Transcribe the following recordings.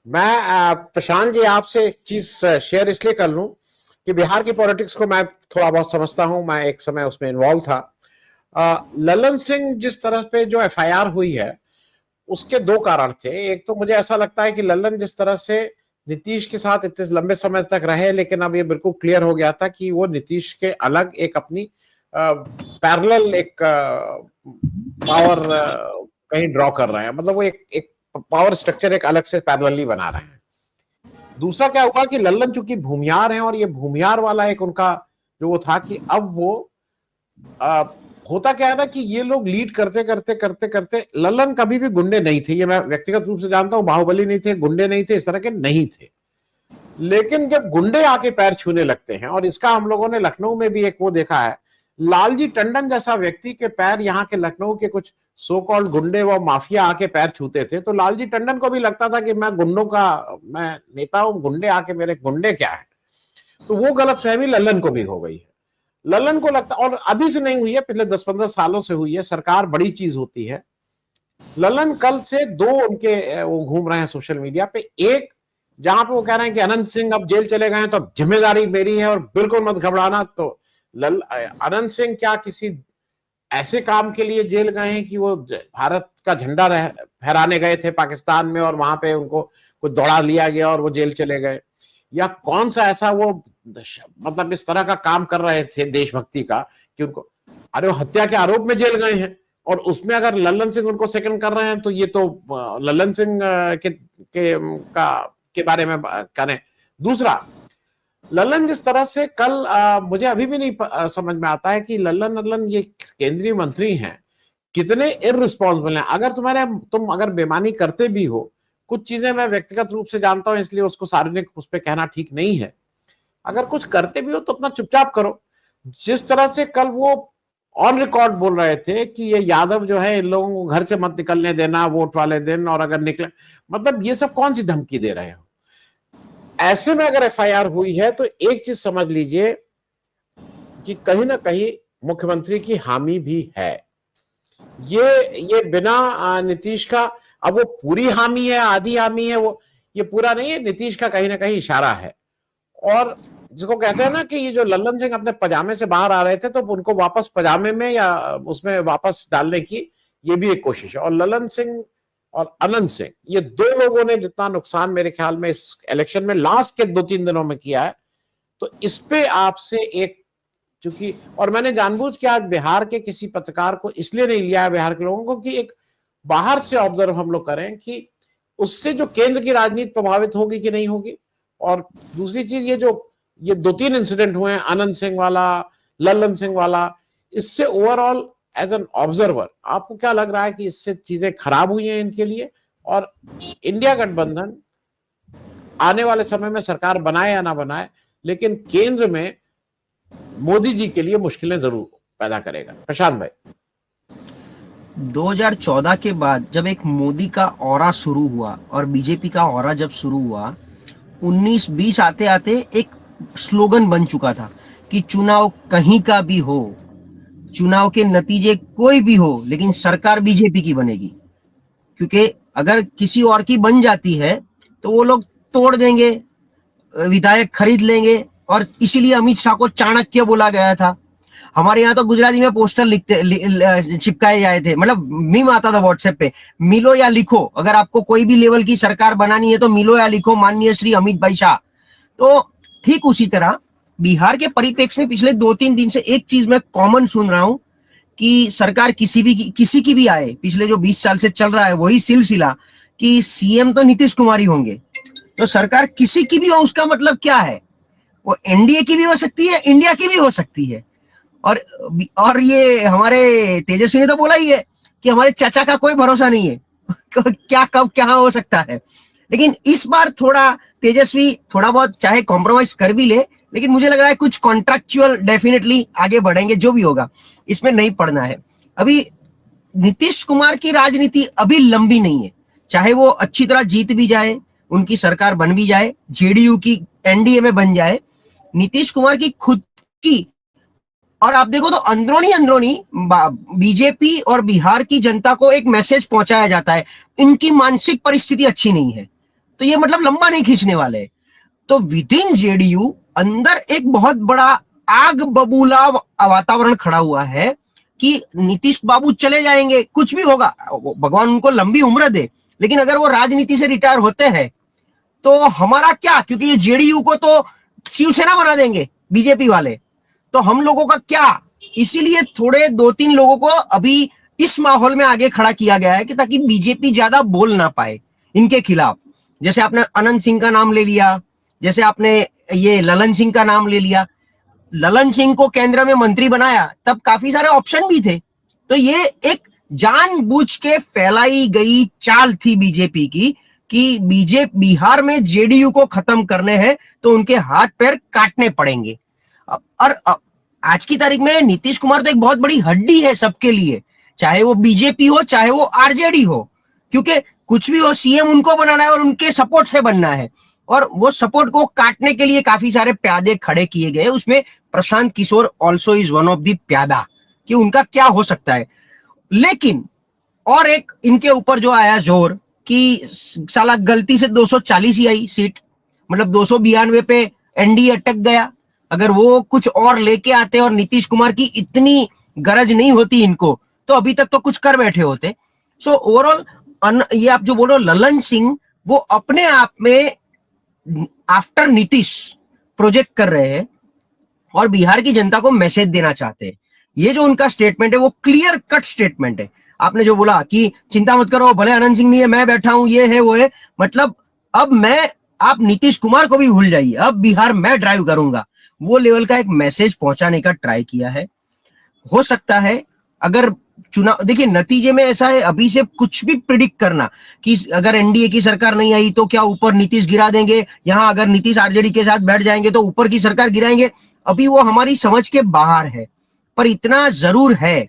मैं प्रशांत जी आपसे एक चीज शेयर इसलिए कर लूं कि बिहार की पॉलिटिक्स को मैं थोड़ा बहुत समझता हूं, मैं एक समय उसमें इन्वॉल्व था। ललन सिंह जिस तरह पे जो एफआईआर हुई है उसके दो कारण थे। एक तो मुझे ऐसा लगता है कि ललन जिस तरह से नीतीश के साथ इतने लंबे समय तक रहे, लेकिन अब ये बिल्कुल क्लियर हो गया था कि वो नीतीश के अलग एक अपनी पैरेलल एक पावर कहीं ड्रॉ कर रहे हैं, मतलब वो एक पावर स्ट्रक्चर एक अलग से पैरेलली बना रहे हैं। दूसरा क्या हुआ कि लल्लन चूंकि भूमियार हैं और ये भूमियार वाला एक उनका जो वो था कि अब वो आ, होता क्या है ना कि ये लोग लीड करते करते करते करते, लल्लन कभी भी गुंडे नहीं थे, ये मैं व्यक्तिगत रूप से जानता हूं, बाहुबली नहीं थे, गुंडे नहीं थे, इस तरह के नहीं थे। लेकिन जब गुंडे आके पैर छूने लगते हैं, और इसका हम लोगों ने लखनऊ में भी एक वो देखा है, लालजी टंडन जैसा व्यक्ति के पैर यहाँ के लखनऊ के कुछ सो कॉल्ड गुंडे व माफिया आके पैर छूते थे, तो लालजी टंडन को भी लगता था कि मैं गुंडों का मैं नेता हूं, गुंडे आके मेरे गुंडे क्या है। तो वो गलतफहमी लल्लन को भी हो गई है। लल्लन को लगता, और अभी से नहीं हुई है, पिछले 10-15 सालों से हुई है, सरकार बड़ी चीज होती है। लल्लन कल से दो उनके वो घूम रहे हैं सोशल मीडिया पे, एक जहां पे वो कह रहे हैं कि अनंत सिंह अब जेल चले गए हैं तो अब जिम्मेदारी मेरी है और बिल्कुल मत घबराना। तो अनंत सिंह क्या किसी ऐसे काम के लिए जेल गए हैं कि वो भारत का झंडा फहराने गए थे पाकिस्तान में और वहां पे उनको कुछ दौड़ा लिया गया और वो जेल चले गए, या कौन सा ऐसा वो मतलब इस तरह का काम कर रहे थे देशभक्ति का कि उनको, अरे वो हत्या के आरोप में जेल गए हैं और उसमें अगर लल्लन सिंह उनको सेकंड कर रहे हैं तो ये तो लल्लन सिंह के बारे में करें। दूसरा, लल्लन जिस तरह से कल मुझे अभी भी नहीं समझ में आता है कि लल्लन ये केंद्रीय मंत्री हैं, कितने इररिस्पॉन्सिबल हैं। अगर तुम अगर बेईमानी करते भी हो, कुछ चीजें मैं व्यक्तिगत रूप से जानता हूं इसलिए उसको सार्वजनिक उस पर कहना ठीक नहीं है, अगर कुछ करते भी हो तो अपना चुपचाप करो। जिस तरह से कल वो ऑन रिकॉर्ड बोल रहे थे कि ये यादव जो है इन लोगों को घर से मत निकलने देना वोट वाले दिन, और अगर निकले, मतलब ये सब कौन सी धमकी दे रहे हो। ऐसे में अगर एफआईआर हुई है तो एक चीज समझ लीजिए कि कहीं ना कहीं मुख्यमंत्री की हामी भी है। ये बिना नीतीश का, अब वो पूरी हामी है आधी हामी है, वो ये पूरा नहीं है, नीतीश का कहीं ना कहीं इशारा है। और जिसको कहते हैं ना कि ये जो लल्लन सिंह अपने पजामे से बाहर आ रहे थे तो उनको वापस पजामे में या उसमें वापस डालने की ये भी एक कोशिश है। और लल्लन सिंह और अनंत सिंह, ये दो लोगों ने जितना नुकसान मेरे ख्याल में इस इलेक्शन में लास्ट के 2-3 दिनों में किया है, तो इस पे आपसे एक, चूंकि, और मैंने जानबूझ के आज बिहार के किसी पत्रकार को इसलिए नहीं लिया है बिहार के लोगों को कि एक बाहर से ऑब्जर्व हम लोग करें कि उससे जो केंद्र की राजनीति प्रभावित होगी कि नहीं होगी। और दूसरी चीज, ये 2-3 इंसिडेंट हुए हैं, अनंत सिंह वाला, लल्लन सिंह वाला, इससे ओवरऑल एज एन ऑब्जर्वर आपको क्या लग रहा है कि इससे चीजें खराब हुई हैं इनके लिए, और इंडिया गठबंधन आने वाले समय में सरकार बनाए या ना बनाए, लेकिन केंद्र में मोदी जी के लिए मुश्किलें जरूर पैदा करेगा। प्रशांत भाई, 2014 के बाद जब एक मोदी का ऑरा शुरू हुआ और बीजेपी का ऑरा जब शुरू हुआ, 19-20 आते आते एक स्लोगन बन चुका था कि चुनाव कहीं का भी हो, चुनाव के नतीजे कोई भी हो, लेकिन सरकार बीजेपी की बनेगी। क्योंकि अगर किसी और की बन जाती है तो वो लोग तोड़ देंगे, विधायक खरीद लेंगे, और इसीलिए अमित शाह को चाणक्य बोला गया था। हमारे यहाँ तो गुजराती में पोस्टर चिपकाए जाए थे, मतलब मीम आता था व्हाट्सएप पे, मिलो या लिखो, अगर आपको कोई भी लेवल की सरकार बनानी है तो मिलो या लिखो माननीय श्री अमित भाई शाह। तो ठीक उसी तरह बिहार के परिप्रेक्ष्य में पिछले 2-3 दिन से एक चीज मैं कॉमन सुन रहा हूं कि सरकार किसी की भी आए, पिछले जो 20 साल से चल रहा है वही सिलसिला कि सीएम तो नीतीश कुमार ही होंगे, तो सरकार किसी की भी हो उसका मतलब क्या है, वो एनडीए की भी हो सकती है, इंडिया की भी हो सकती है। और ये हमारे तेजस्वी ने तो बोला ही है कि हमारे चाचा का कोई भरोसा नहीं है क्या कब क्या हो सकता है। लेकिन इस बार थोड़ा तेजस्वी थोड़ा बहुत चाहे कॉम्प्रोमाइज कर भी ले, लेकिन मुझे लग रहा है कुछ कॉन्ट्रैक्चुअल डेफिनेटली आगे बढ़ेंगे, जो भी होगा इसमें नहीं पड़ना है। अभी नीतीश कुमार की राजनीति अभी लंबी नहीं है, चाहे वो अच्छी तरह जीत भी जाए, उनकी सरकार बन भी जाए, जेडीयू की एनडीए में बन जाए, नीतीश कुमार की खुद की, और आप देखो तो अंदरूनी बीजेपी और बिहार की जनता को एक मैसेज पहुंचाया जाता है, इनकी मानसिक परिस्थिति अच्छी नहीं है, तो ये मतलब लंबा नहीं खींचने वाले। तो विद इन जेडीयू अंदर एक बहुत बड़ा आग बबूला वातावरण खड़ा हुआ है कि नीतीश बाबू चले जाएंगे, कुछ भी होगा, भगवान उनको लंबी उम्र दे, लेकिन अगर वो राजनीति से रिटायर होते हैं तो हमारा क्या, क्योंकि ये जेडीयू को तो शिवसेना बना देंगे बीजेपी वाले, तो हम लोगों का क्या। इसीलिए थोड़े 2-3 लोगों को अभी इस माहौल में आगे खड़ा किया गया है कि ताकि बीजेपी ज्यादा बोल ना पाए इनके खिलाफ। जैसे आपने अनंत सिंह का नाम ले लिया, जैसे आपने ये ललन सिंह का नाम ले लिया। ललन सिंह को केंद्र में मंत्री बनाया तब काफी सारे ऑप्शन भी थे। तो ये एक जानबूझ के फैलाई गई चाल थी बीजेपी की कि बिहार में जेडीयू को खत्म करने हैं तो उनके हाथ पैर काटने पड़ेंगे। और आज की तारीख में नीतीश कुमार तो एक बहुत बड़ी हड्डी है सबके लिए, चाहे वो बीजेपी हो चाहे वो आरजेडी हो, क्योंकि कुछ भी हो सीएम उनको बनाना है और उनके सपोर्ट से बनना है। और वो सपोर्ट को काटने के लिए काफी सारे प्यादे खड़े किए गए, उसमें Prashant Kishor also is one of the प्यादा कि उनका क्या हो सकता है। लेकिन और एक इनके ऊपर जो आया जोर कि साला गलती से 240 ही आई सीट, मतलब 292 पे एनडीए अटक गया। अगर वो कुछ और लेके आते और नीतीश कुमार की इतनी गरज नहीं होती इनको तो अभी तक तो कुछ कर बैठे होते। सो ओवरऑल ये आप जो बोल रहे हो ललन सिंह, वो अपने आप में आफ्टर नीतीश प्रोजेक्ट कर रहे हैं और बिहार की जनता को मैसेज देना चाहते हैं। ये जो उनका स्टेटमेंट है वो क्लियर कट स्टेटमेंट है। आपने जो बोला कि चिंता मत करो, भले अनंत सिंह नहीं है, मैं बैठा हूं, ये है वो है, मतलब अब आप नीतीश कुमार को भी भूल जाइए, अब बिहार मैं ड्राइव करूंगा, वो लेवल का एक मैसेज पहुंचाने का ट्राई किया है। हो सकता है अगर चुनाव, देखिए नतीजे में ऐसा है, अभी से कुछ भी प्रिडिक्ट करना कि अगर एनडीए की सरकार नहीं आई तो क्या ऊपर नीतीश गिरा देंगे, यहां अगर नीतीश आरजेडी के साथ बैठ जाएंगे तो ऊपर की सरकार गिराएंगे, अभी वो हमारी समझ के बाहर है। पर इतना जरूर है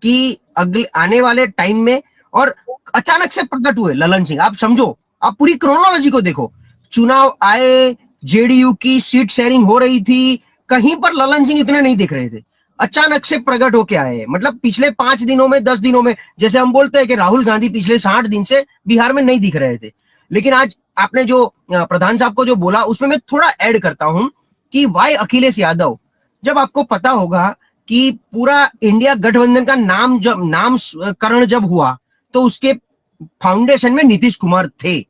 कि अगले आने वाले टाइम में, और अचानक से प्रकट हुए ललन सिंह, आप समझो, आप पूरी क्रोनोलॉजी को देखो, चुनाव आए, जेडीयू की सीट शेयरिंग हो रही थी, कहीं पर ललन सिंह इतने नहीं दिख रहे थे, अचानक से प्रकट होके आए। मतलब पिछले 5 दिनों में 10 दिनों में, जैसे हम बोलते हैं कि राहुल गांधी पिछले 60 दिन से बिहार में नहीं दिख रहे थे, लेकिन आज आपने जो प्रधान साहब को जो बोला उसमें मैं थोड़ा ऐड करता हूं कि वाई अखिलेश यादव। जब आपको पता होगा कि पूरा इंडिया गठबंधन का नामकरण जब हुआ तो उसके फाउंडेशन में नीतीश कुमार थे,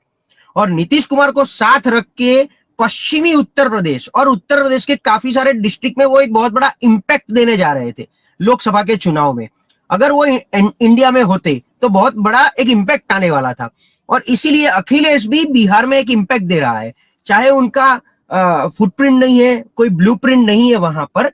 और नीतीश कुमार को साथ रख के पश्चिमी उत्तर प्रदेश और उत्तर प्रदेश के काफी सारे डिस्ट्रिक्ट में वो एक बहुत बड़ा इंपैक्ट देने जा रहे थे लोकसभा के चुनाव में। अगर वो इंडिया में होते तो बहुत बड़ा एक इंपैक्ट आने वाला था, और इसीलिए अखिलेश भी बिहार में एक इंपैक्ट दे रहा है। चाहे उनका फुटप्रिंट नहीं है, कोई ब्लूप्रिंट नहीं है वहां पर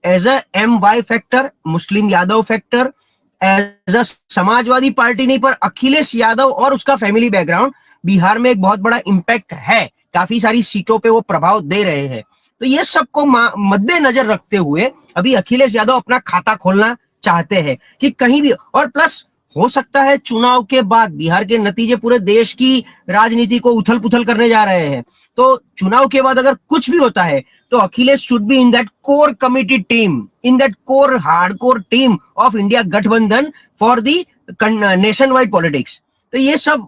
as a MY factor, Muslim Yadav factor, as a Samajwadi Party नहीं, पर अखिलेश यादव और उसका फैमिली बैकग्राउंड बिहार में एक बहुत बड़ा इंपैक्ट है, काफी सारी सीटों पे वो प्रभाव दे रहे हैं। तो ये सबको मद्देनजर रखते हुए अभी अखिलेश यादव अपना खाता खोलना चाहते हैं कि कहीं भी, और प्लस हो सकता है चुनाव के बाद बिहार के नतीजे पूरे देश की राजनीति को उथल पुथल करने जा रहे हैं, तो चुनाव के बाद अगर कुछ भी होता है तो Akhilesh should be in that core committee team, in that core hardcore team of India गठबंधन for the nationwide politics. तो ये सब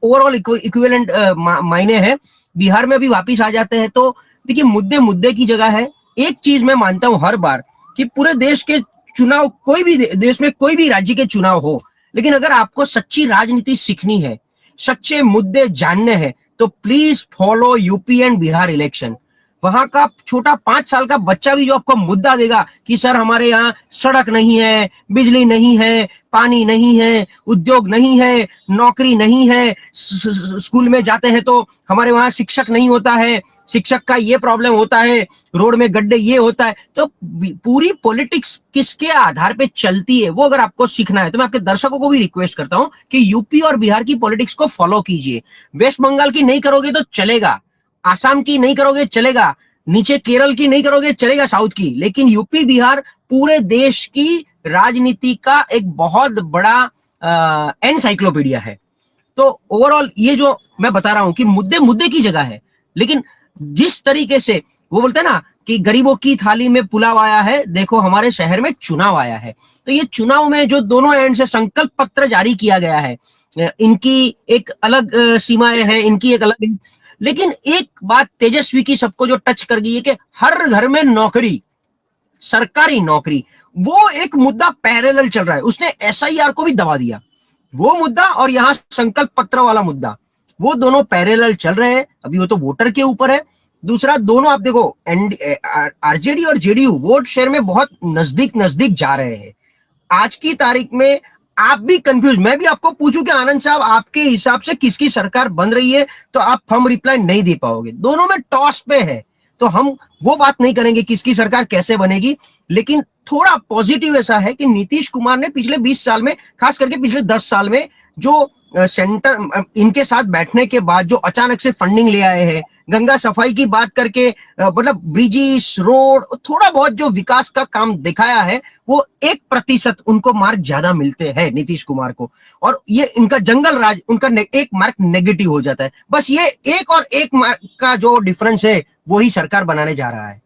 ओवरऑल इक्विवेलेंट मायने हैं। बिहार में अभी वापिस आ जाते हैं तो देखिए मुद्दे की जगह है। एक चीज मैं मानता हूं हर बार कि पूरे देश के चुनाव, कोई भी देश में कोई भी राज्य के चुनाव हो, लेकिन अगर आपको सच्ची राजनीति सीखनी है, सच्चे मुद्दे जानने हैं, तो please follow UP and Bihar election. वहां का छोटा 5 साल का बच्चा भी जो आपको मुद्दा देगा कि सर हमारे यहाँ सड़क नहीं है, बिजली नहीं है, पानी नहीं है, उद्योग नहीं है, नौकरी नहीं है, स्कूल में जाते हैं तो हमारे वहां शिक्षक नहीं होता है, शिक्षक का ये प्रॉब्लम होता है, रोड में गड्ढे ये होता है, तो पूरी पॉलिटिक्स किसके आधार पे चलती है वो अगर आपको सीखना है तो मैं आपके दर्शकों को भी रिक्वेस्ट करता हूं कि यूपी और बिहार की पॉलिटिक्स को फॉलो कीजिए। वेस्ट बंगाल की नहीं करोगे तो चलेगा, आसाम की नहीं करोगे चलेगा, नीचे केरल की नहीं करोगे चलेगा, साउथ की, लेकिन यूपी बिहार पूरे देश की राजनीति का एक बहुत बड़ा एनसाइक्लोपीडिया है। तो ओवरऑल ये जो मैं बता रहा हूं कि मुद्दे की जगह है, लेकिन जिस तरीके से वो बोलते हैं ना कि गरीबों की थाली में पुलाव आया है, देखो हमारे शहर में चुनाव आया है। तो ये चुनाव में जो दोनों एंड से संकल्प पत्र जारी किया गया है, इनकी एक अलग सीमाएं हैं, इनकी एक अलग, लेकिन एक बात तेजस्वी की सबको जो टच कर गई है कि हर घर में नौकरी, सरकारी नौकरी, वो एक मुद्दा पैरेलल चल रहा है। उसने एसआईआर को भी दबा दिया, वो मुद्दा और यहां संकल्प पत्र वाला मुद्दा, वो दोनों पैरेलल चल रहे हैं। अभी वो तो वोटर के ऊपर है। दूसरा, दोनों आप देखो आरजेडी और जेडीयू वोट शेयर में बहुत नजदीक नजदीक जा रहे हैं। आज की तारीख में आप भी कंफ्यूज, मैं भी आपको पूछूं कि आनंद साहब आपके हिसाब से किसकी सरकार बन रही है, तो आप फर्म रिप्लाई नहीं दे पाओगे। दोनों में टॉस पे है, तो हम वो बात नहीं करेंगे किसकी सरकार कैसे बनेगी। लेकिन थोड़ा पॉजिटिव ऐसा है कि नीतीश कुमार ने पिछले 20 साल में, खास करके पिछले 10 साल में, जो सेंटर इनके साथ बैठने के बाद जो अचानक से फंडिंग ले आए हैं, गंगा सफाई की बात करके, मतलब ब्रिजेस, रोड, थोड़ा बहुत जो विकास का काम दिखाया है, वो 1% उनको मार्क ज्यादा मिलते हैं नीतीश कुमार को। और ये इनका जंगल राज, उनका एक मार्क नेगेटिव हो जाता है। बस ये एक और एक मार्क का जो डिफरेंस है, वही सरकार बनाने जा रहा है।